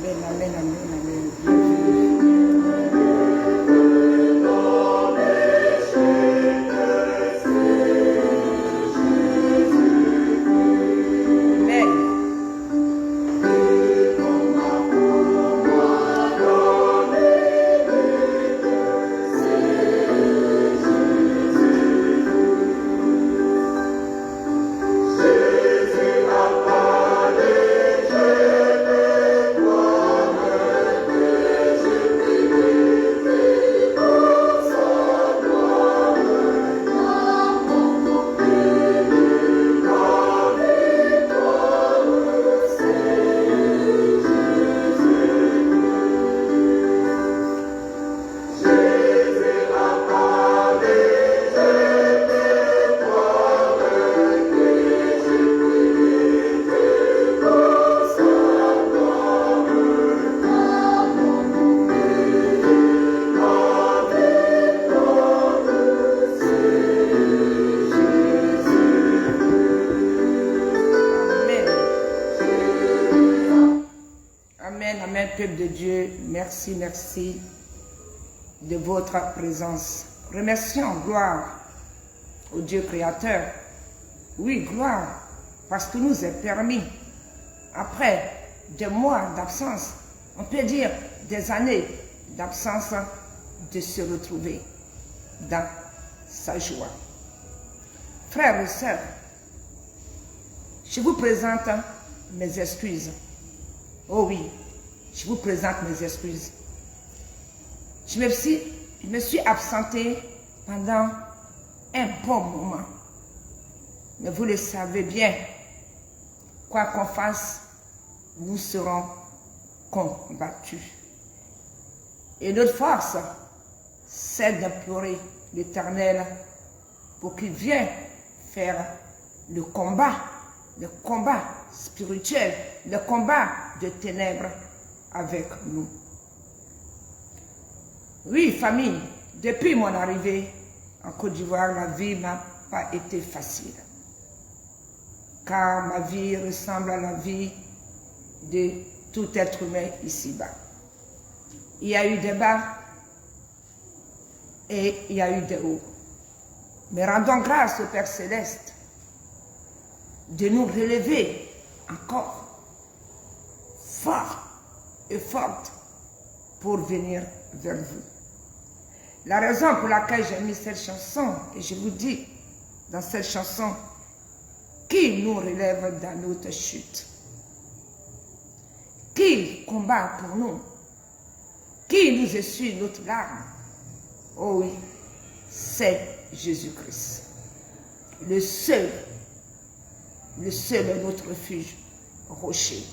Amen, amen, amen, amen. Peuple de Dieu, merci, merci de votre présence. Remercions, gloire au Dieu créateur. Oui, gloire, parce que nous est permis, après des mois d'absence, on peut dire des années d'absence, de se retrouver dans sa joie. Frères et sœurs, je vous présente mes excuses. Oh oui, je vous présente mes excuses. Je me suis absentée pendant un bon moment. Mais vous le savez bien, quoi qu'on fasse, nous serons combattus. Et notre force, c'est d'implorer l'Éternel pour qu'il vienne faire le combat spirituel, le combat de ténèbres avec nous. Oui, famille, depuis mon arrivée en Côte d'Ivoire, la vie n'a pas été facile. Car ma vie ressemble à la vie de tout être humain ici-bas. Il y a eu des bas et il y a eu des hauts. Mais rendons grâce au Père Céleste de nous relever encore fort et forte pour venir vers vous. La raison pour laquelle j'ai mis cette chanson, et je vous dis dans cette chanson, qui nous relève dans notre chute, qui combat pour nous, qui nous essuie notre larme. Oh oui, c'est Jésus-Christ. Le seul est notre refuge, rocher.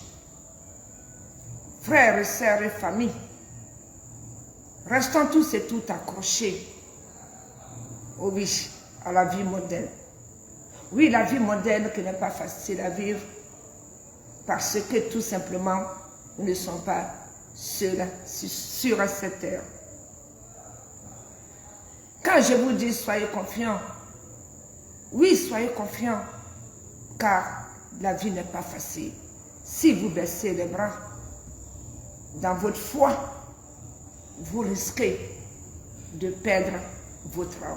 Frères et sœurs et familles, restons tous et toutes accrochés, oh oui, à la vie moderne. Oui, la vie moderne qui n'est pas facile à vivre parce que tout simplement, nous ne sommes pas seuls sur cette terre. Quand je vous dis soyez confiants, oui, soyez confiants, car la vie n'est pas facile. Si vous baissez les bras dans votre foi, vous risquez de perdre votre âme.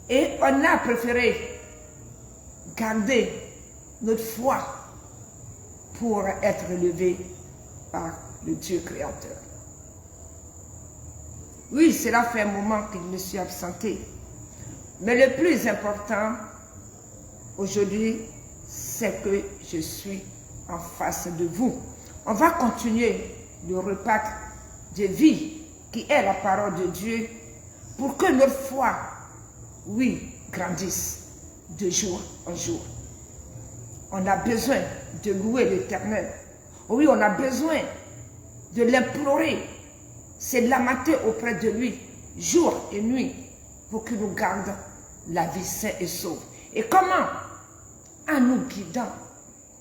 Et on a préféré garder notre foi pour être élevé par le Dieu créateur. Oui, cela fait un moment que je me suis absentée. Mais le plus important aujourd'hui, c'est que je suis en face de vous. On va continuer le repas de vie qui est la parole de Dieu pour que notre foi, oui, grandisse de jour en jour. On a besoin de louer l'Éternel. Oui, on a besoin de l'implorer. C'est l'amater auprès de lui, jour et nuit, pour qu'il nous garde la vie saine et sauve. Et comment? En nous guidant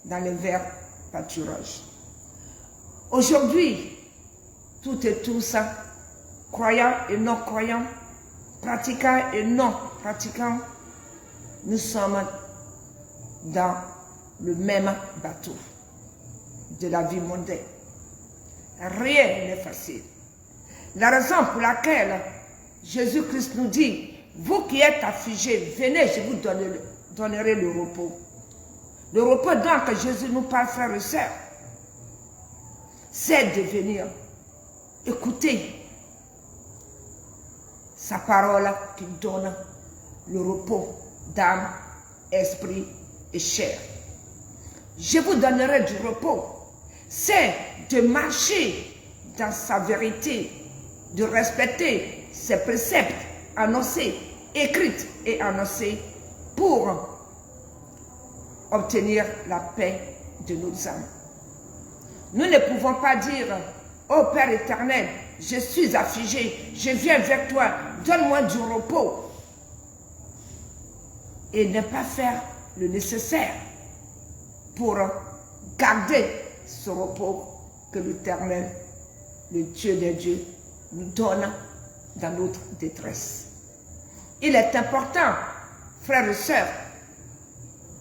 dans les verts pâturages. Aujourd'hui, toutes et tous, croyants et non croyants, pratiquants et non pratiquants, nous sommes dans le même bateau. de la vie mondaine. Rien n'est facile. La raison pour laquelle Jésus-Christ nous dit, vous qui êtes affligés, venez, je vous donnerai le repos. Le repos dont Jésus nous parle, frères et sœurs, c'est de venir écouter sa parole qui donne le repos d'âme, esprit et chair. Je vous donnerai du repos. C'est de marcher dans sa vérité, de respecter ses préceptes annoncés, écrits et annoncés pour obtenir la paix de nos âmes. Nous ne pouvons pas dire, ô Père éternel, je suis affligé, je viens vers toi, donne-moi du repos. Et ne pas faire le nécessaire pour garder ce repos que l'Éternel, le Dieu des dieux, nous donne dans notre détresse. Il est important, frères et sœurs,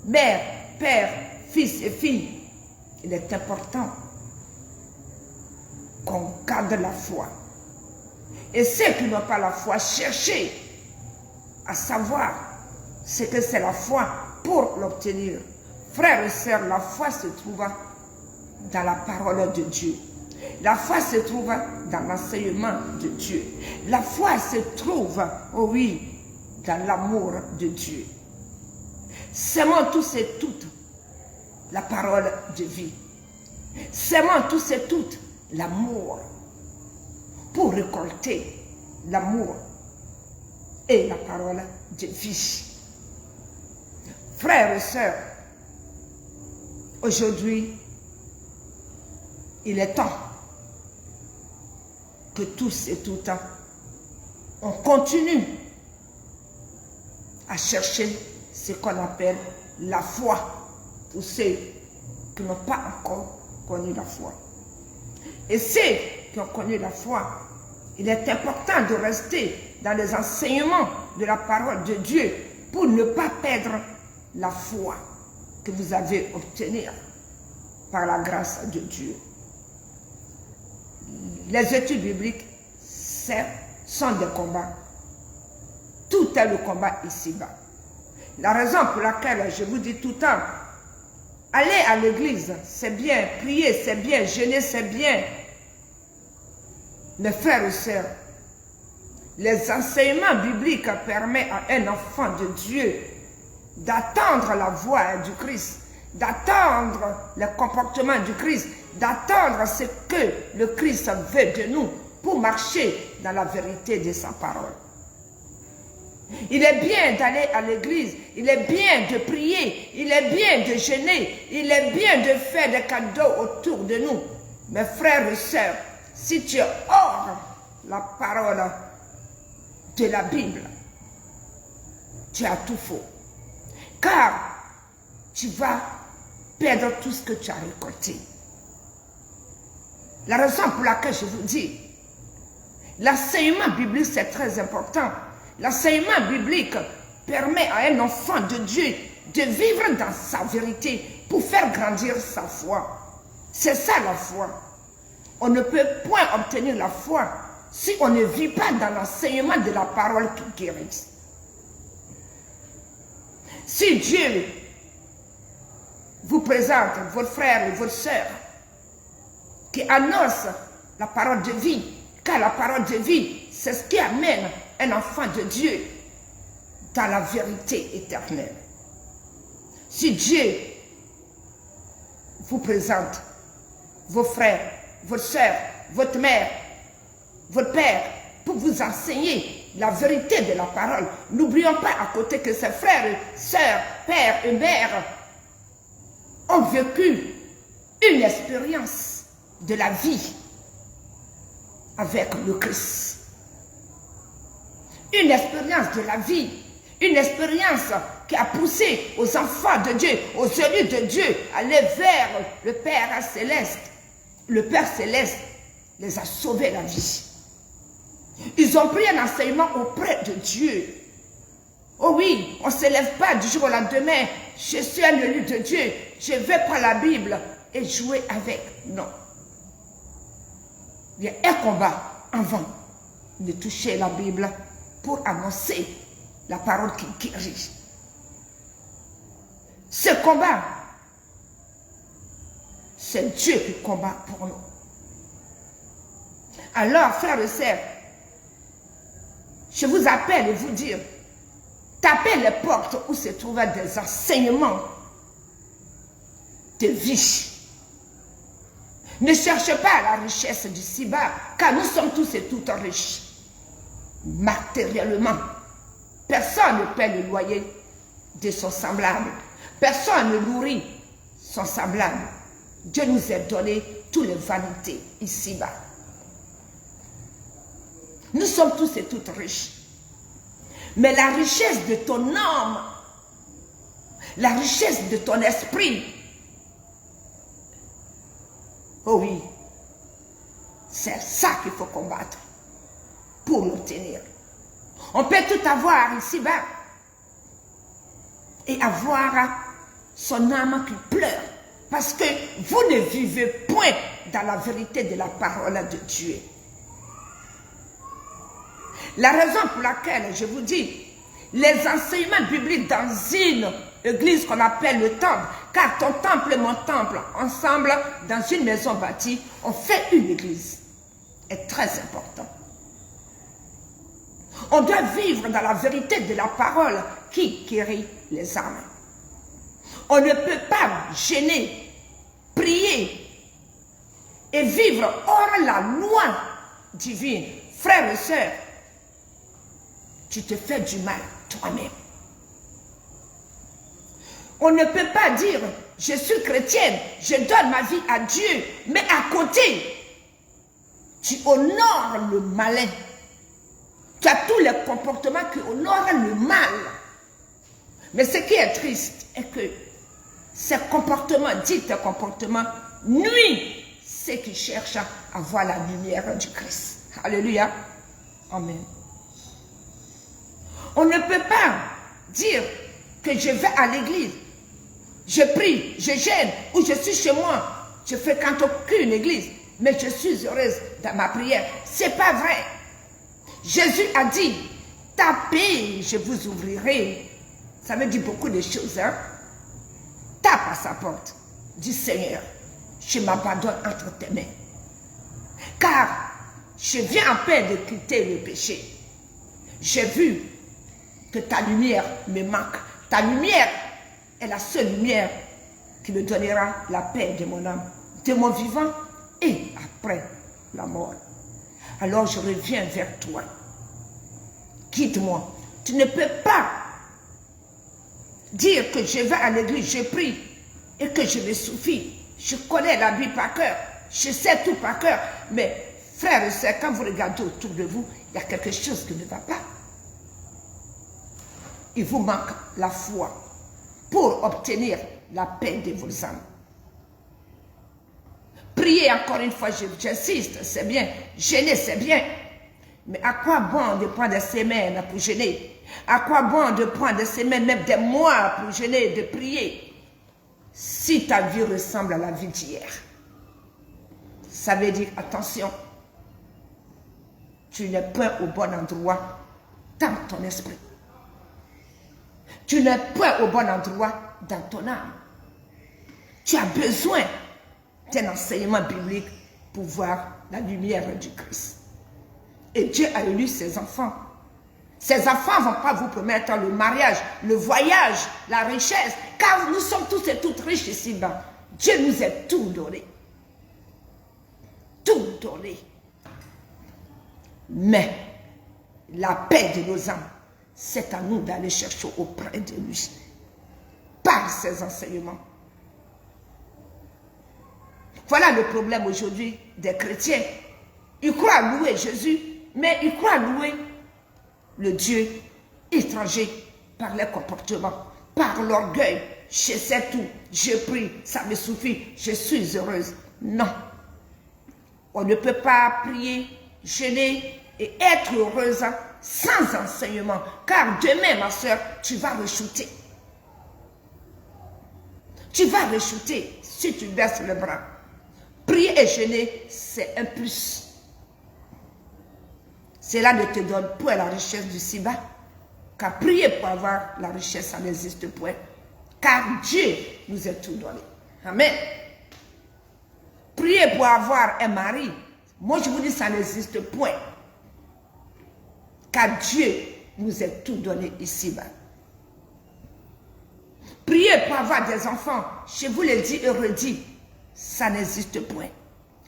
mère, père, fils et filles, il est important qu'on garde la foi. Et ceux qui n'ont pas la foi, cherchez à savoir ce que c'est la foi pour l'obtenir. Frères et sœurs, la foi se trouve dans la parole de Dieu. La foi se trouve dans l'enseignement de Dieu. La foi se trouve, oh oui, dans l'amour de Dieu. Sémons tous et toutes la parole de vie. Sémons tous et toutes l'amour pour récolter l'amour et la parole de vie. Frères et sœurs, aujourd'hui, il est temps que tous et toutes, on continue à chercher ce qu'on appelle la foi pour ceux qui n'ont pas encore connu la foi. Et ceux qui ont connu la foi, il est important de rester dans les enseignements de la parole de Dieu pour ne pas perdre la foi que vous avez obtenue par la grâce de Dieu. Les études bibliques sont des combats. Tout est le combat ici-bas. La raison pour laquelle je vous dis tout le temps, aller à l'église, c'est bien, prier, c'est bien, jeûner, c'est bien. Mes frères et sœurs, les enseignements bibliques permettent à un enfant de Dieu d'attendre la voix du Christ, d'attendre le comportement du Christ, d'attendre ce que le Christ veut de nous pour marcher dans la vérité de sa parole. Il est bien d'aller à l'église, il est bien de prier, il est bien de jeûner, il est bien de faire des cadeaux autour de nous. Mes frères et sœurs, si tu es hors la parole de la Bible, tu as tout faux. Car tu vas perdre tout ce que tu as récolté. La raison pour laquelle je vous dis, l'enseignement biblique c'est très important. L'enseignement biblique permet à un enfant de Dieu de vivre dans sa vérité pour faire grandir sa foi. C'est ça la foi. On ne peut point obtenir la foi si on ne vit pas dans l'enseignement de la parole qui guérit. Si Dieu vous présente votre frère et votre sœur qui annoncent la parole de vie, car la parole de vie, c'est ce qui amène un enfant de Dieu dans la vérité éternelle. Si Dieu vous présente vos frères, votre sœur, votre mère, votre père, pour vous enseigner la vérité de la parole, n'oublions pas à côté que ces frères, sœurs, pères et mères ont vécu une expérience de la vie avec le Christ. Une expérience de la vie, une expérience qui a poussé aux enfants de Dieu, aux élus de Dieu, à aller vers le Père céleste. Le Père céleste les a sauvés la vie. Ils ont pris un enseignement auprès de Dieu. Oh oui, on ne se lève pas du jour au lendemain. Je suis un élu de Dieu. Je vais prendre la Bible et jouer avec. Non. Il y a un combat avant de toucher la Bible pour annoncer la parole qui guérit. Ce combat, c'est Dieu qui combat pour nous. Alors, frères et sœurs, je vous appelle et vous dire, tapez les portes où se trouvent des enseignements de vie. Ne cherchez pas la richesse du ci-bas, car nous sommes tous et toutes riches. Matériellement, personne ne paie le loyer de son semblable. Personne ne nourrit son semblable. Dieu nous a donné toutes les vanités ici-bas. Nous sommes tous et toutes riches. Mais la richesse de ton âme, la richesse de ton esprit, oh oui, c'est ça qu'il faut combattre pour l'obtenir. On peut tout avoir ici-bas et avoir son âme qui pleure parce que vous ne vivez point dans la vérité de la parole de Dieu. La raison pour laquelle je vous dis, les enseignements bibliques dans une église qu'on appelle le temple, car ton temple et mon temple, ensemble, dans une maison bâtie, on fait une église, est très important. On doit vivre dans la vérité de la parole qui guérit les âmes. On ne peut pas gêner, prier et vivre hors la loi divine. Frères et sœurs, tu te fais du mal toi-même. On ne peut pas dire, je suis chrétienne, je donne ma vie à Dieu, mais à côté, tu honores le malin. Tu as tous les comportements qui honorent le mal. Mais ce qui est triste est que ces comportements, dits comportements, nuisent ceux qui cherchent à voir la lumière du Christ. Alléluia. Amen. On ne peut pas dire que je vais à l'église, je prie, je gêne, ou je suis chez moi, je ne fréquente aucune église, mais je suis heureuse dans ma prière. Ce n'est pas vrai. Jésus a dit, tapez, je vous ouvrirai. Ça veut dire beaucoup de choses, hein? Tape à sa porte. Dis Seigneur, je m'abandonne entre tes mains. Car je viens en paix de quitter le péché. J'ai vu que ta lumière me manque. Ta lumière est la seule lumière qui me donnera la paix de mon âme, de mon vivant et après la mort. Alors je reviens vers toi. Guide-moi. Tu ne peux pas dire que je vais à l'église, je prie et que je me suffis. Je connais la Bible par cœur. Je sais tout par cœur. Mais frères et sœurs, quand vous regardez autour de vous, il y a quelque chose qui ne va pas. Il vous manque la foi pour obtenir la paix de vos âmes. Prier encore une fois, j'insiste, c'est bien. Gêner, c'est bien. Mais à quoi bon de prendre des semaines pour gêner? À quoi bon de prendre des semaines, même des mois pour gêner, de prier? Si ta vie ressemble à la vie d'hier, ça veut dire, attention, tu n'es point au bon endroit dans ton esprit. Tu n'es point au bon endroit dans ton âme. Tu as besoin d'un enseignement biblique pour voir la lumière du Christ. Et Dieu a élu ses enfants. Ses enfants ne vont pas vous promettre le mariage, le voyage, la richesse, car nous sommes tous et toutes riches ici-bas. Dieu nous a tout donné. Tout donné. Mais la paix de nos âmes, c'est à nous d'aller chercher auprès de lui, par ses enseignements. Voilà le problème aujourd'hui des chrétiens. Ils croient louer Jésus, mais ils croient louer le Dieu étranger par les comportements, par l'orgueil. Je sais tout, je prie, ça me suffit, je suis heureuse. Non. On ne peut pas prier, jeûner et être heureuse sans enseignement. Car demain, ma soeur, tu vas rechuter. Tu vas réchuter si tu baisses le bras. Prier et jeûner, c'est un plus. Cela ne te donne point la richesse du ci-bas. Car prier pour avoir la richesse, ça n'existe point. Car Dieu nous a tout donné. Amen. Prier pour avoir un mari, moi je vous dis ça n'existe point. Car Dieu nous a tout donné ici-bas. Prier pour avoir des enfants, je vous le dis et redis, ça n'existe point.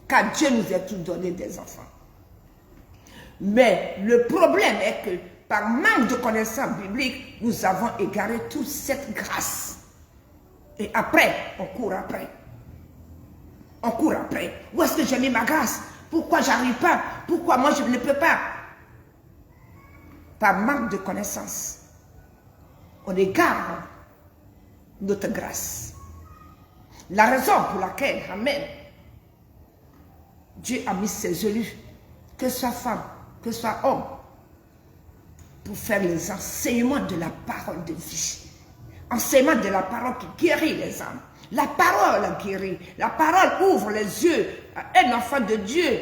Car Dieu nous a tout donné des enfants. Mais le problème est que par manque de connaissances bibliques, nous avons égaré toute cette grâce. Et après, on court après. On court après. Où est-ce que j'ai mis ma grâce? Pourquoi j'arrive pas? Pourquoi moi je ne peux pas? Par manque de connaissances, on égare notre grâce. La raison pour laquelle, amen, Dieu a mis ses élus, que ce soit femme, que ce soit homme, pour faire les enseignements de la parole de vie. Enseignement de la parole qui guérit les âmes. La parole guérit. La parole ouvre les yeux à un enfant de Dieu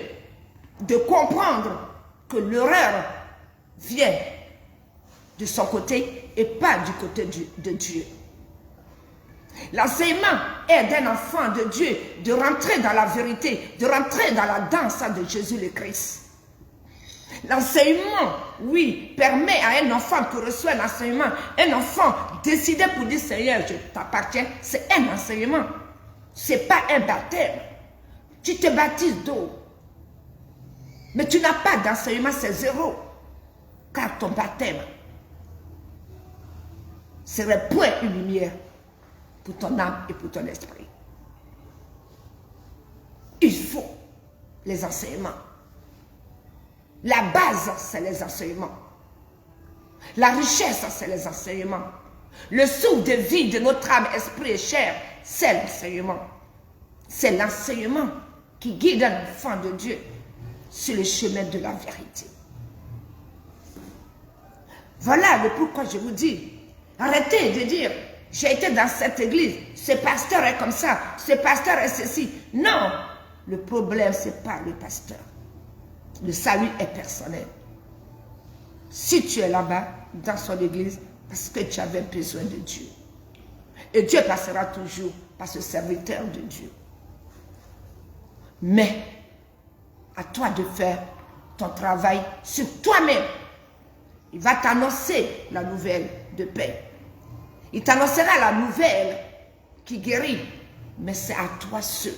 de comprendre que l'erreur vient de son côté et pas du côté de Dieu. L'enseignement est d'un enfant de Dieu de rentrer dans la vérité, de rentrer dans la danse de Jésus le Christ. L'enseignement, oui, permet à un enfant qui reçoit l'enseignement, un enfant décidé pour dire Seigneur, je t'appartiens, c'est un enseignement. Ce n'est pas un baptême. Tu te baptises d'eau. Mais tu n'as pas d'enseignement, c'est zéro. Car ton baptême serait point une lumière pour ton âme et pour ton esprit. Il faut les enseignements. La base, c'est les enseignements. La richesse, c'est les enseignements. Le souffle de vie de notre âme, esprit et chair, c'est l'enseignement. C'est l'enseignement qui guide un enfant de Dieu sur le chemin de la vérité. Voilà le pourquoi je vous dis, arrêtez de dire, j'ai été dans cette église, ce pasteur est comme ça, ce pasteur est ceci. Non, le problème, ce n'est pas le pasteur. Le salut est personnel. Si tu es là-bas, dans son église, parce que tu avais besoin de Dieu. Et Dieu passera toujours par ce serviteur de Dieu. Mais, à toi de faire ton travail sur toi-même. Il va t'annoncer la nouvelle de paix. Il t'annoncera la nouvelle qui guérit. Mais c'est à toi seul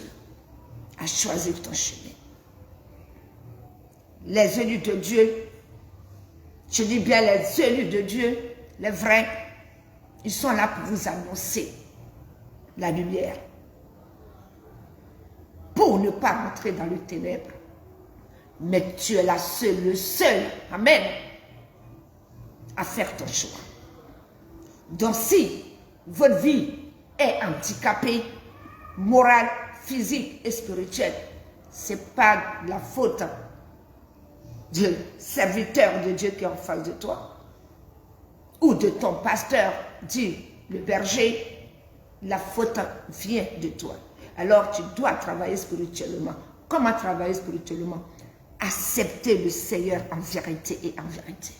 à choisir ton chemin. Les élus de Dieu, je dis bien les élus de Dieu, les vrais, ils sont là pour vous annoncer la lumière. Pour ne pas rentrer dans le ténèbre. Mais tu es la seule, le seul, amen, à faire ton choix. Donc si votre vie est handicapée, morale, physique et spirituelle, ce n'est pas la faute du serviteur de Dieu qui est en face de toi, ou de ton pasteur, dit le berger, la faute vient de toi. Alors tu dois travailler spirituellement. Comment travailler spirituellement? Accepter le Seigneur en vérité et en vérité.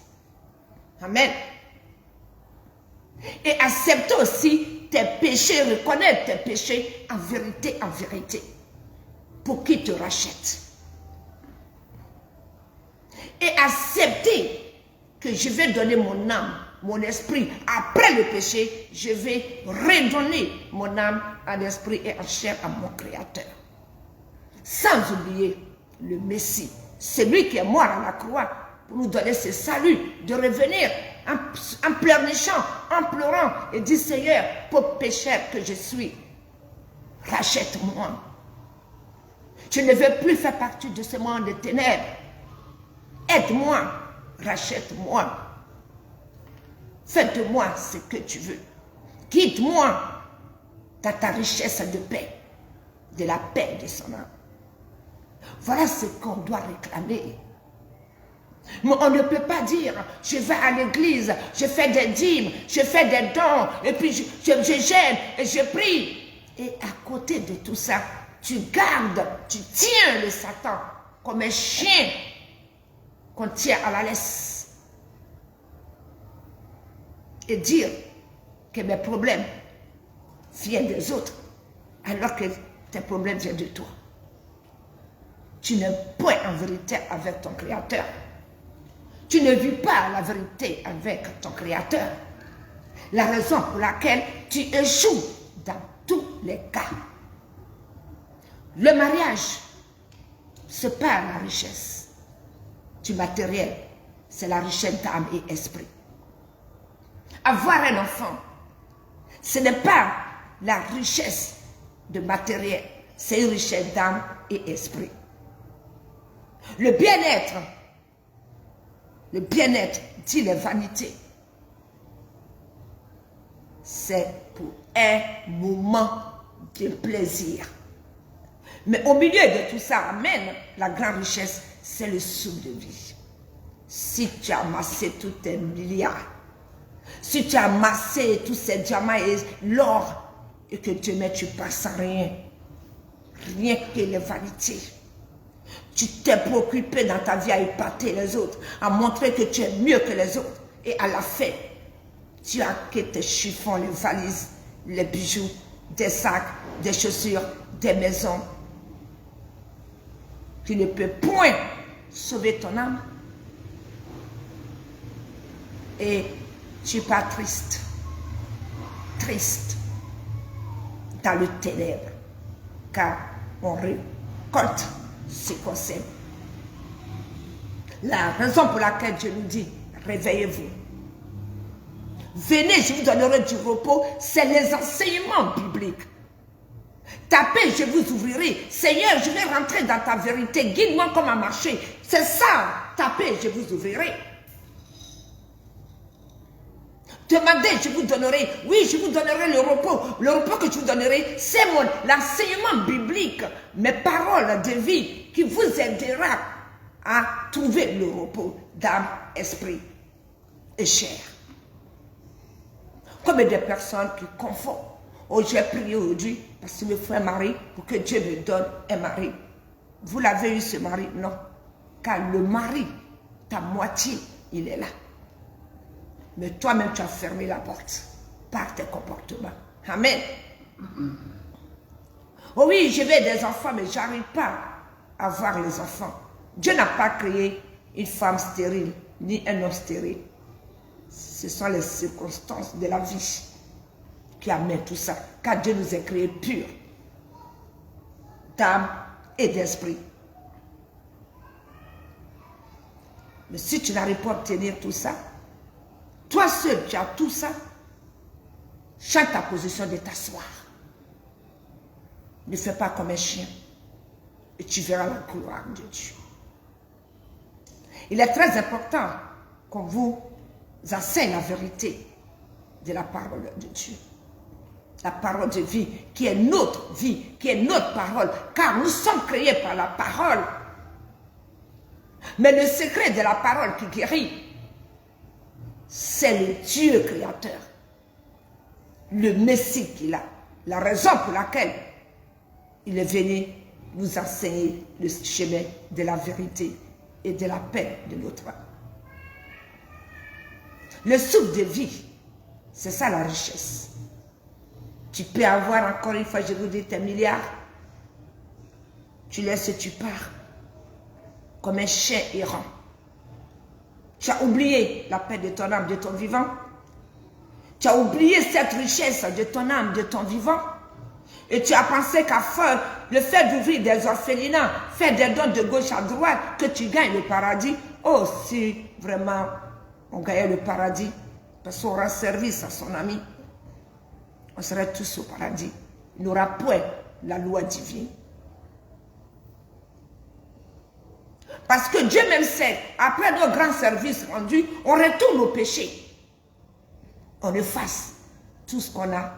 Amen. Et accepter aussi tes péchés, reconnaître tes péchés en vérité, pour qu'il te rachète. Et accepter que je vais donner mon âme, mon esprit, après le péché, je vais redonner mon âme, en esprit et en chair à mon Créateur. Sans oublier le Messie, c'est lui qui est mort à la croix pour nous donner ce salut, de revenir en pleurnichant, en pleurant et dire Seigneur, pauvre pécheur que je suis, rachète-moi. Je ne veux plus faire partie de ce monde de ténèbres. Aide-moi, rachète-moi. Fais de moi ce que tu veux. Guide-moi dans ta richesse de paix, de la paix de son âme. Voilà ce qu'on doit réclamer. Mais on ne peut pas dire, je vais à l'église, je fais des dîmes, je fais des dons, et puis je gêne et je prie. Et à côté de tout ça, tu gardes, tu tiens le Satan comme un chien qu'on tient à la laisse. Et dire que mes problèmes viennent des autres, alors que tes problèmes viennent de toi. Tu n'es point en vérité avec ton Créateur. Tu ne vis pas la vérité avec ton Créateur. La raison pour laquelle tu échoues dans tous les cas. Le mariage, c'est pas la richesse du matériel, c'est la richesse d'âme et esprit. Avoir un enfant, ce n'est pas la richesse de matériel, c'est une richesse d'âme et esprit. Le bien-être, dit les vanités, c'est pour un moment de plaisir. Mais au milieu de tout ça, amen, la grande richesse, c'est le souffle de vie. Si tu as amassé tous tes milliards, si tu as amassé tous ces diamants et l'or, et que demain tu passes à rien, rien que les vanités. Tu t'es préoccupé dans ta vie à épater les autres, à montrer que tu es mieux que les autres. Et à la fin, tu as que tes chiffons, les valises, les bijoux, des sacs, des chaussures, des maisons. Tu ne peux point sauver ton âme. Et tu pars triste, dans le ténèbre, car on récolte ce qu'on sème. La raison pour laquelle Dieu nous dit, réveillez-vous. Venez, je vous donnerai du repos, c'est les enseignements bibliques. Tapez, je vous ouvrirai. Seigneur, je vais rentrer dans ta vérité, guide-moi comment marcher. C'est ça, tapez, je vous ouvrirai. Demandez, je vous donnerai. Oui, je vous donnerai le repos. Le repos que je vous donnerai, c'est l'enseignement biblique, mes paroles de vie qui vous aidera à trouver le repos d'âme, esprit et chair. Comme des personnes qui confondent. Oh, j'ai prié aujourd'hui parce qu'il me faut un mari pour que Dieu me donne un mari. Vous l'avez eu ce mari? Non. Car le mari, ta moitié, il est là. Mais toi-même, tu as fermé la porte par tes comportements. Amen. Oh oui, je veux des enfants, mais je n'arrive pas à avoir les enfants. Dieu n'a pas créé une femme stérile, ni un homme stérile. Ce sont les circonstances de la vie qui amènent tout ça. Car Dieu nous a créés purs, d'âme et d'esprit. Mais si tu n'arrives pas à obtenir tout ça, toi seul, tu as tout ça. Change ta position de t'asseoir. Ne fais pas comme un chien. Et tu verras la gloire de Dieu. Il est très important qu'on vous enseigne la vérité de la parole de Dieu. La parole de vie, qui est notre vie, qui est notre parole. Car nous sommes créés par la parole. Mais le secret de la parole qui guérit, c'est le Dieu créateur, le Messie qu'il a. La raison pour laquelle il est venu nous enseigner le chemin de la vérité et de la paix de notre âme. Le souffle de vie, c'est ça la richesse. Tu peux avoir encore une fois, je vous dis, tes milliards. Tu laisses, tu pars comme un chien errant. Tu as oublié la paix de ton âme, de ton vivant. Tu as oublié cette richesse de ton âme, de ton vivant. Et tu as pensé qu'à faire le fait d'ouvrir des orphelinats, faire des dons de gauche à droite, que tu gagnes le paradis. Oh, si vraiment on gagnait le paradis, parce qu'on rend service à son ami, on serait tous au paradis. Il n'aura point la loi divine. Parce que Dieu même sait, après nos grands services rendus, on retourne au péché. On efface tout ce qu'on a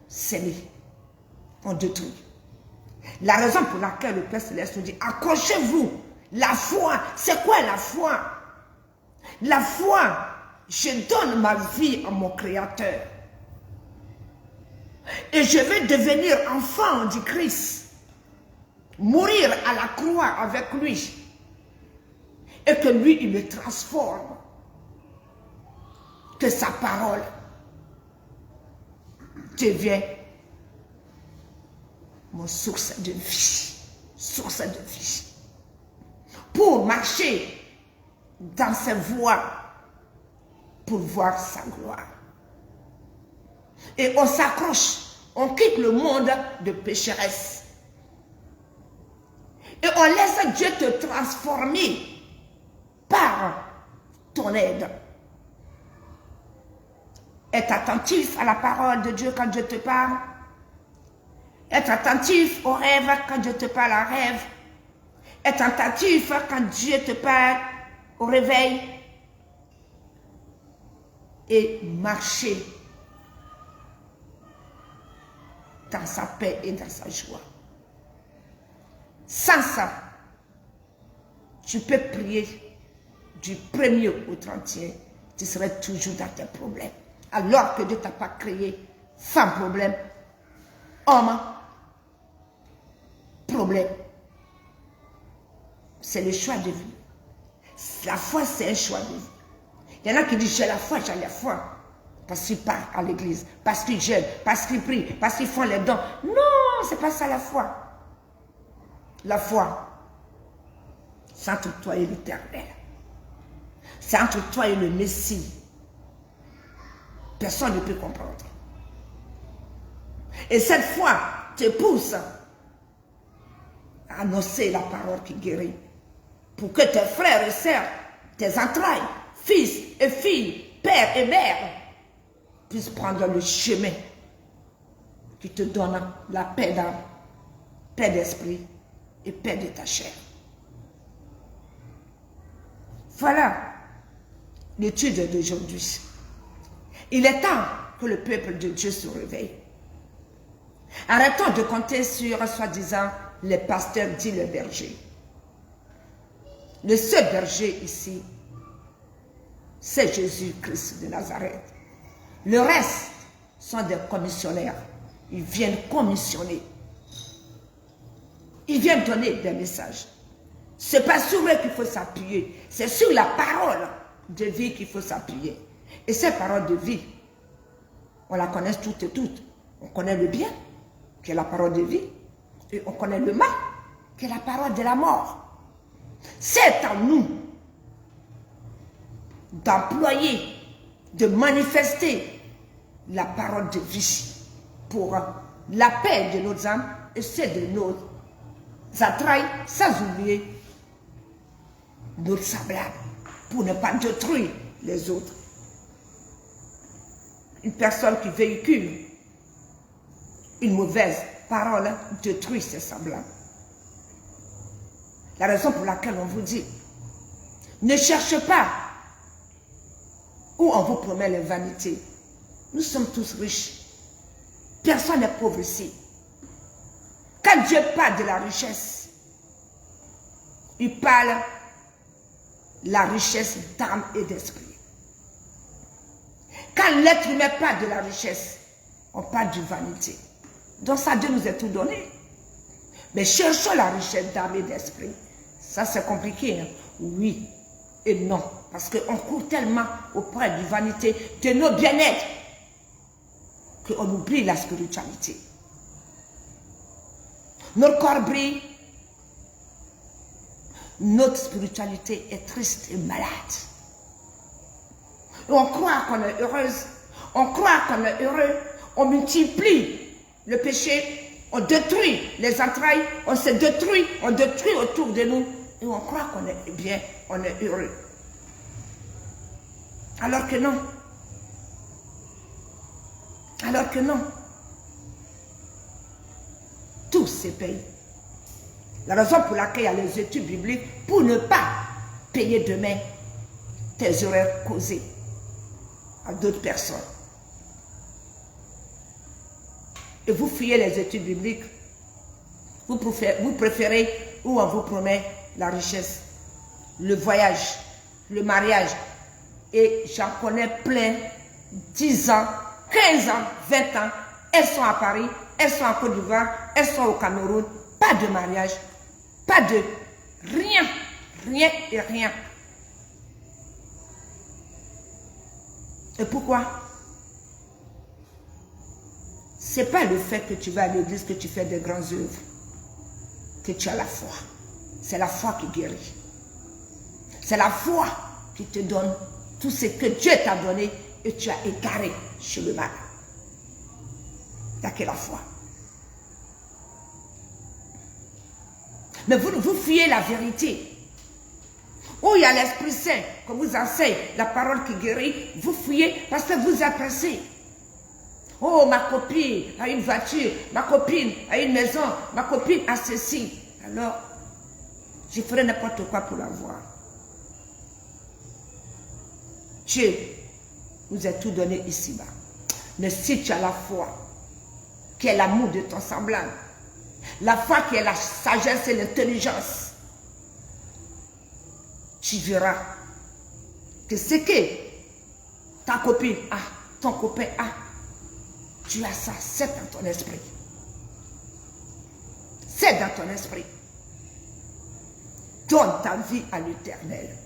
sémé. On détruit. La raison pour laquelle le Père Céleste nous dit, accrochez-vous. La foi, c'est quoi la foi? La foi, je donne ma vie à mon Créateur. Et je vais devenir enfant du Christ. Mourir à la croix avec lui. Et que lui, il me transforme. Que sa parole devient mon source de vie. Source de vie. Pour marcher dans ses voies, pour voir sa gloire. Et on s'accroche, on quitte le monde de pécheresse. Et on laisse Dieu te transformer par ton aide. Être attentif à la parole de Dieu quand Dieu te parle. Être attentif au rêve quand Dieu te parle en rêve. Être attentif quand Dieu te parle au réveil. Et marcher dans sa paix et dans sa joie. Sans ça, tu peux prier du 1er au 31, tu serais toujours dans tes problèmes. Alors que Dieu ne t'a pas créé sans problème. Homme, problème. C'est le choix de vie. La foi, c'est un choix de vie. Il y en a qui disent, j'ai la foi, j'ai la foi. Parce qu'ils partent à l'église, parce qu'ils jeûnent, parce qu'ils prient, parce qu'ils font les dons. Non, c'est pas ça la foi. La foi, c'est entre toi et l'Éternel. C'est entre toi et le Messie. Personne ne peut comprendre. Et cette foi te pousse à annoncer la parole qui guérit. Pour que tes frères et sœurs, tes entrailles, fils et filles, père et mère, puissent prendre le chemin qui te donne la paix d'âme, paix d'esprit et paix de ta chair. Voilà l'étude d'aujourd'hui. Il est temps que le peuple de Dieu se réveille. Arrêtons de compter sur, soi-disant, les pasteurs dits les bergers. Le seul berger ici, c'est Jésus-Christ de Nazareth. Le reste sont des commissionnaires. Ils viennent commissionner. Ils viennent donner des messages. Ce n'est pas sur eux qu'il faut s'appuyer. C'est sur la parole de vie qu'il faut s'appuyer. Et cette parole de vie, on la connaît toutes et toutes. On connaît le bien, qui est la parole de vie. Et on connaît le mal, qui est la parole de la mort. C'est à nous d'employer, de manifester la parole de vie pour la paix de nos âmes et celle de nos entrailles, sans oublier notre semblable, pour ne pas détruire les autres. Une personne qui véhicule une mauvaise parole détruit ses semblables. La raison pour laquelle on vous dit, ne cherchez pas où on vous promet les vanités. Nous sommes tous riches. Personne n'est pauvre ici. Quand Dieu parle de la richesse, il parle de la richesse d'âme et d'esprit. Quand l'être humain parle de la richesse, on parle de vanité. Donc ça, Dieu nous a tout donné. Mais cherchons la richesse d'âme et d'esprit. Ça, c'est compliqué. Hein? Oui et non. Parce qu'on court tellement auprès de vanité, de nos bien-être, qu'on oublie la spiritualité. Notre corps brille. Notre spiritualité est triste et malade. Et on croit qu'on est heureuse. On croit qu'on est heureux. On multiplie le péché. On détruit les entrailles. On se détruit. On détruit autour de nous. Et on croit qu'on est bien. On est heureux. Alors que non. Alors que non. Tout se paye. La raison pour laquelle il y a les études bibliques, pour ne pas payer demain tes erreurs causées à d'autres personnes. Et vous fuyez les études bibliques. Vous préférez où on vous promet la richesse, le voyage, le mariage. Et j'en connais plein, 10 ans, 15 ans, 20 ans, elles sont à Paris, elles sont en Côte d'Ivoire, elles sont au Cameroun. Pas de mariage, pas de rien, rien et rien. Et pourquoi? C'est pas le fait que tu vas à l'église, que tu fais des grandes œuvres, que tu as la foi. C'est la foi qui guérit. C'est la foi qui te donne tout ce que Dieu t'a donné et tu as égaré sur le mal. Il n'y a que la foi. Mais vous fuyez la vérité. Où il y a l'Esprit Saint, que vous enseigne la parole qui guérit, vous fuyez parce que vous appréciez. Oh, ma copine a une voiture, ma copine a une maison, ma copine a ceci. Alors, je ferai n'importe quoi pour l'avoir. Dieu vous a tout donné ici-bas. Mais si tu as la foi, qui est l'amour de ton semblable, la foi qui est la sagesse et l'intelligence, tu verras que ce que ta copine a, ton copain a, tu as ça, c'est dans ton esprit. C'est dans ton esprit. Donne ta vie à l'Éternel.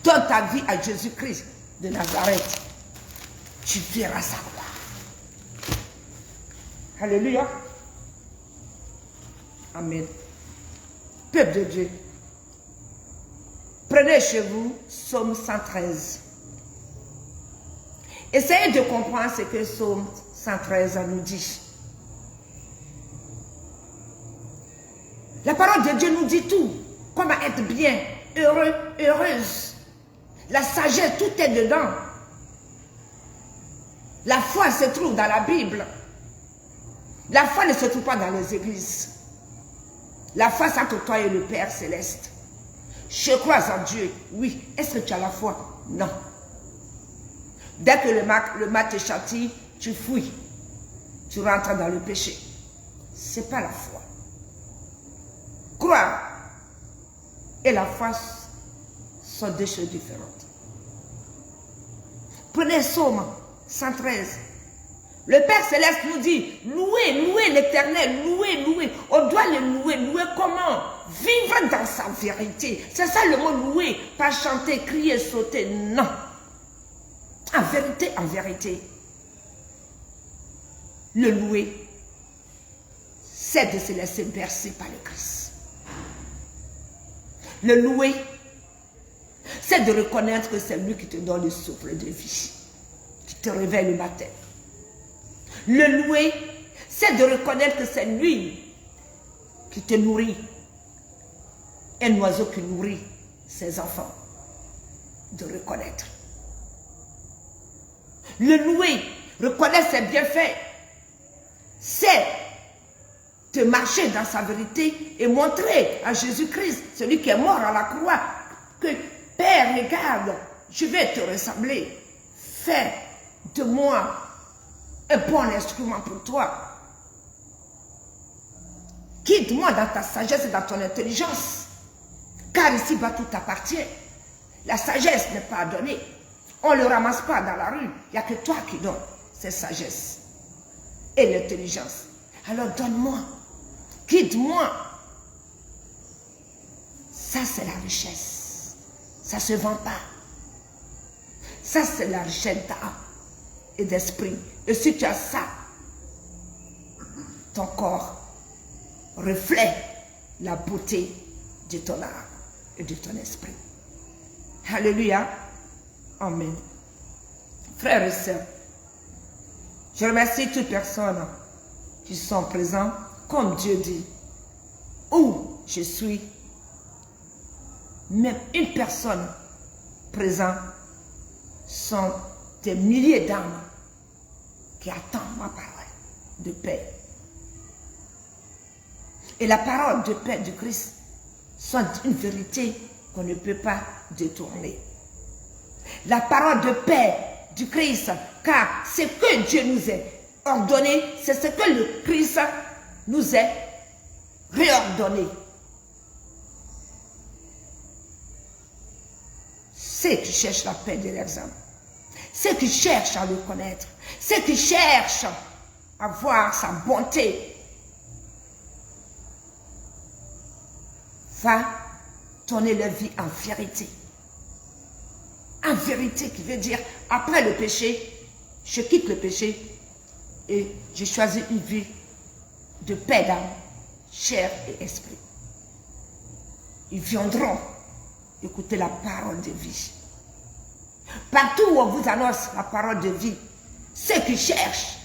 Donne ta vie à Jésus-Christ de Nazareth. Tu verras sa gloire. Alléluia. Amen. Peuple de Dieu, prenez chez vous Psaume 113. Essayez de comprendre ce que Psaume 113 nous dit. La parole de Dieu nous dit tout. Comment être bien, heureux, heureuse. La sagesse, tout est dedans. La foi se trouve dans la Bible. La foi ne se trouve pas dans les églises. La foi, c'est entre toi et le Père Céleste. Je crois en Dieu. Oui. Est-ce que tu as la foi? Non. Dès que le mal te châtie, tu fuis. Tu rentres dans le péché. Ce n'est pas la foi. Croire et la foi sont deux choses différentes. Prenez Psaume 113. Le Père Céleste nous dit, louez, louez l'Éternel, louez, louez. On doit le louer. Louer comment? Vivre dans sa vérité. C'est ça le mot louer. Pas chanter, crier, sauter. Non. En vérité. Le louer, c'est de se laisser bercer par le Christ. Le louer, c'est de reconnaître que c'est lui qui te donne le souffle de vie, qui te réveille le matin. Le louer, c'est de reconnaître que c'est lui qui te nourrit. Un oiseau qui nourrit ses enfants. De reconnaître. Le louer, reconnaître ses bienfaits, c'est de marcher dans sa vérité et montrer à Jésus-Christ, celui qui est mort à la croix, que Père, regarde, je vais te ressembler. Fais de moi un bon instrument pour toi. Guide-moi dans ta sagesse et dans ton intelligence. Car ici-bas, tout t'appartient. La sagesse n'est pas donnée. On ne le ramasse pas dans la rue. Il n'y a que toi qui donnes cette sagesse et l'intelligence. Alors donne-moi. Guide-moi. Ça, c'est la richesse. Ça ne se vend pas. Ça, c'est la richesse d'âme et d'esprit. Et si tu as ça, ton corps reflète la beauté de ton âme et de ton esprit. Alléluia. Amen. Frères et sœurs, je remercie toutes les personnes qui sont présentes, comme Dieu dit, où je suis, même une personne présente, sont des milliers d'âmes qui attendent ma parole de paix. Et la parole de paix du Christ sont une vérité qu'on ne peut pas détourner. La parole de paix du Christ, car ce que Dieu nous a ordonné, c'est ce que le Christ nous a réordonné. Ceux qui cherchent la paix de leurs âmes, ceux qui cherchent à le connaître, ceux qui cherchent à voir sa bonté, va tourner leur vie en vérité. En vérité qui veut dire, après le péché, je quitte le péché et je choisis une vie de paix d'âme, chair et esprit. Ils viendront écouter la parole de vie. Partout où on vous annonce la parole de vie, ceux qui cherchent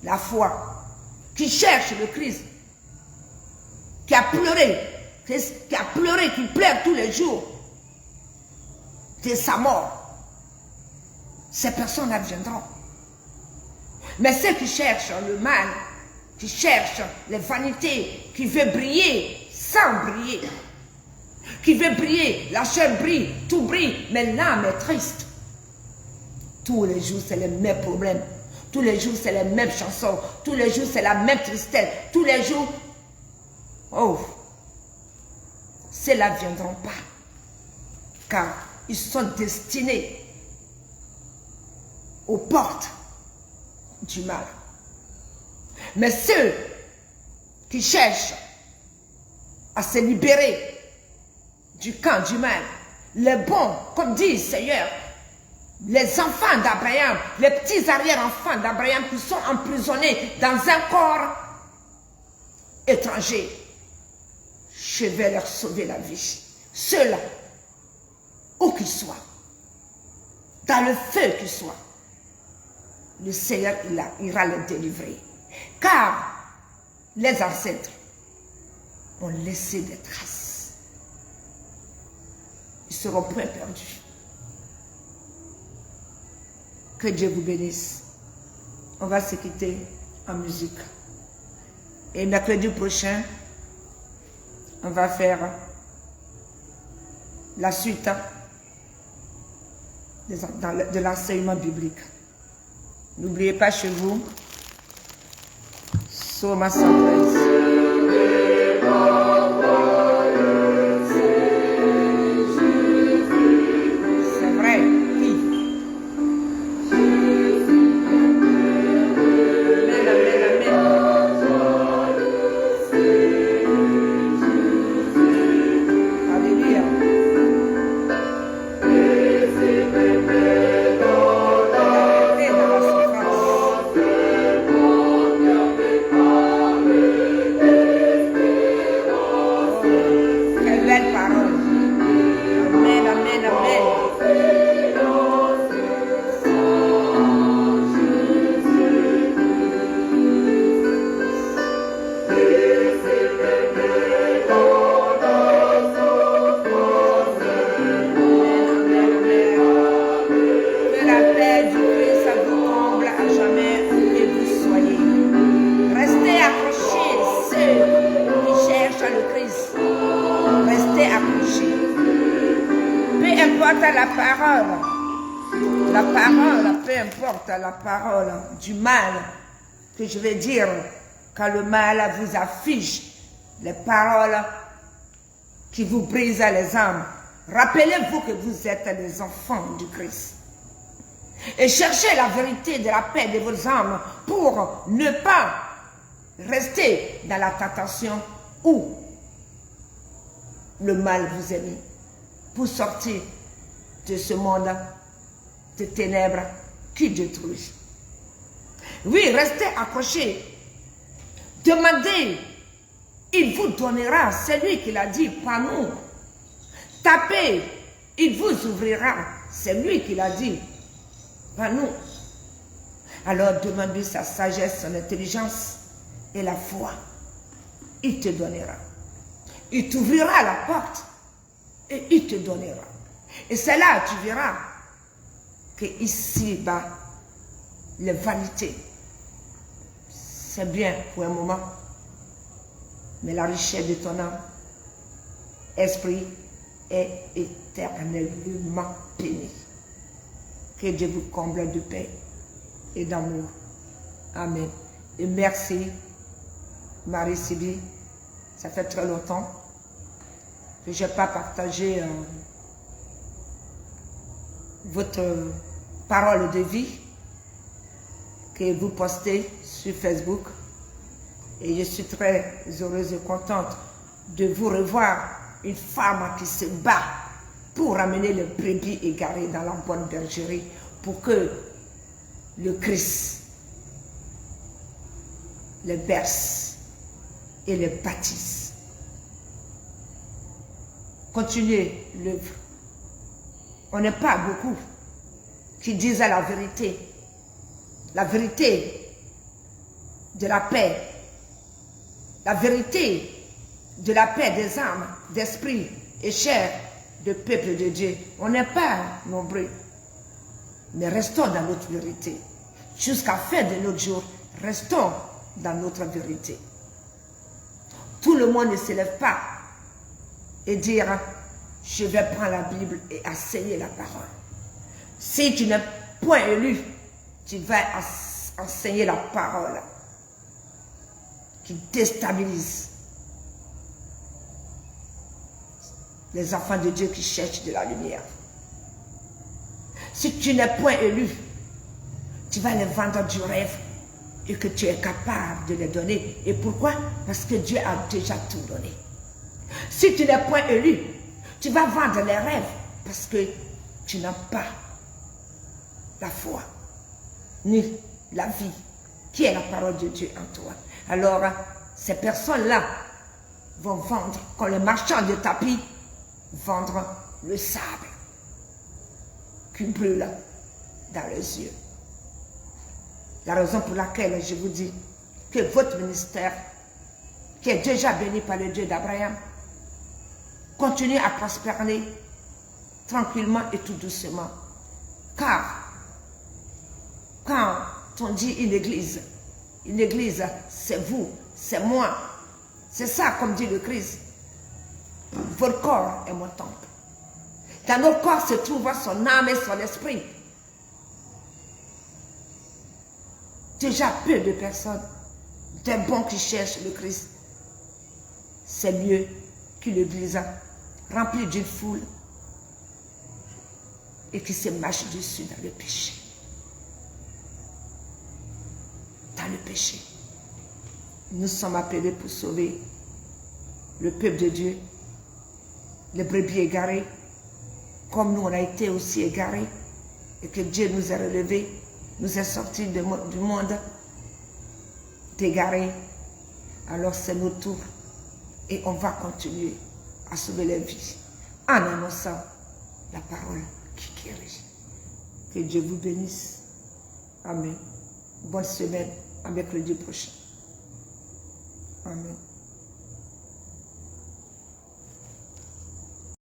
la foi, qui cherchent le Christ, qui a pleuré, qui pleure tous les jours de sa mort, ces personnes-là viendront. Mais ceux qui cherchent le mal, qui cherchent les vanités, qui veulent briller sans briller, qui veut briller, la chair brille, tout brille, mais l'âme est triste. Tous les jours, c'est les mêmes problèmes. Tous les jours, c'est les mêmes chansons. Tous les jours, c'est la même tristesse. Tous les jours, oh, ceux-là ne viendront pas. Car ils sont destinés aux portes du mal. Mais ceux qui cherchent à se libérer du camp du mal, les bons, comme dit le Seigneur, les enfants d'Abraham, les petits arrière-enfants d'Abraham qui sont emprisonnés dans un corps étranger, je vais leur sauver la vie. Ceux-là, où qu'ils soient, dans le feu qu'ils soient, le Seigneur ira les délivrer. Car les ancêtres ont laissé des traces. Ils ne seront point perdus. Que Dieu vous bénisse. On va se quitter en musique. Et mercredi prochain, on va faire la suite de l'enseignement biblique. N'oubliez pas chez vous, Psaume 113. La parole du mal que je vais dire quand le mal vous affiche, les paroles qui vous brisent les âmes. Rappelez-vous que vous êtes des enfants du Christ et cherchez la vérité de la paix de vos âmes pour ne pas rester dans la tentation où le mal vous est mis, pour sortir de ce monde de ténèbres qui détruit. Oui, restez accrochés. Demandez, il vous donnera. C'est lui qui l'a dit, pas nous. Tapez, il vous ouvrira. C'est lui qui l'a dit, pas nous. Alors demandez sa sagesse, son intelligence et la foi. Il te donnera. Il t'ouvrira la porte et il te donnera. Et c'est là que tu verras que ici-bas, les vanités, c'est bien pour un moment, mais la richesse de ton âme, esprit, est éternellement bénie. Que Dieu vous comble de paix et d'amour. Amen. Et merci, Marie-Sylvie. Ça fait très longtemps que je n'ai pas partagé votre parole de vie. que vous postez sur Facebook. Et je suis très heureuse et contente de vous revoir, une femme qui se bat pour ramener les brebis égarées dans la bonne bergerie, pour que le Christ les berce et les baptise. Continuez l'œuvre. On n'est pas beaucoup qui disent la vérité de la paix, la vérité de la paix des âmes, d'esprit et chair, de peuple de Dieu. On n'est pas nombreux, mais restons dans notre vérité. Jusqu'à la fin de notre jour, restons dans notre vérité. Tout le monde ne se lève pas et dire je vais prendre la Bible et enseigner la parole. Si tu n'es point élu, tu vas enseigner la parole qui déstabilise les enfants de Dieu qui cherchent de la lumière. Si tu n'es point élu, tu vas les vendre du rêve et que tu es capable de les donner. Et pourquoi? Parce que Dieu a déjà tout donné. Si tu n'es point élu, tu vas vendre les rêves parce que tu n'as pas la foi, ni la vie, qui est la parole de Dieu en toi. Alors, ces personnes-là vont vendre, comme les marchands de tapis, vendre le sable qui brûle dans les yeux. La raison pour laquelle je vous dis que votre ministère, qui est déjà béni par le Dieu d'Abraham, continue à prospérer tranquillement et tout doucement. Car, quand on dit une église, c'est vous, c'est moi. C'est ça, comme dit le Christ. Votre corps est mon temple. Dans notre corps se trouve son âme et son esprit. Déjà peu de personnes, des bons qui cherchent le Christ. C'est mieux qu'une église remplie d'une foule et qui se marche dessus dans le péché. Dans le péché. Nous sommes appelés pour sauver le peuple de Dieu, les brebis égarés, comme nous on a été aussi égarés, et que Dieu nous a relevés, nous a sortis du monde égarés. Alors c'est notre tour et on va continuer à sauver les vies en annonçant la parole qui guérit. Que Dieu vous bénisse. Amen. Bonne semaine, à mercredi prochain. Amen.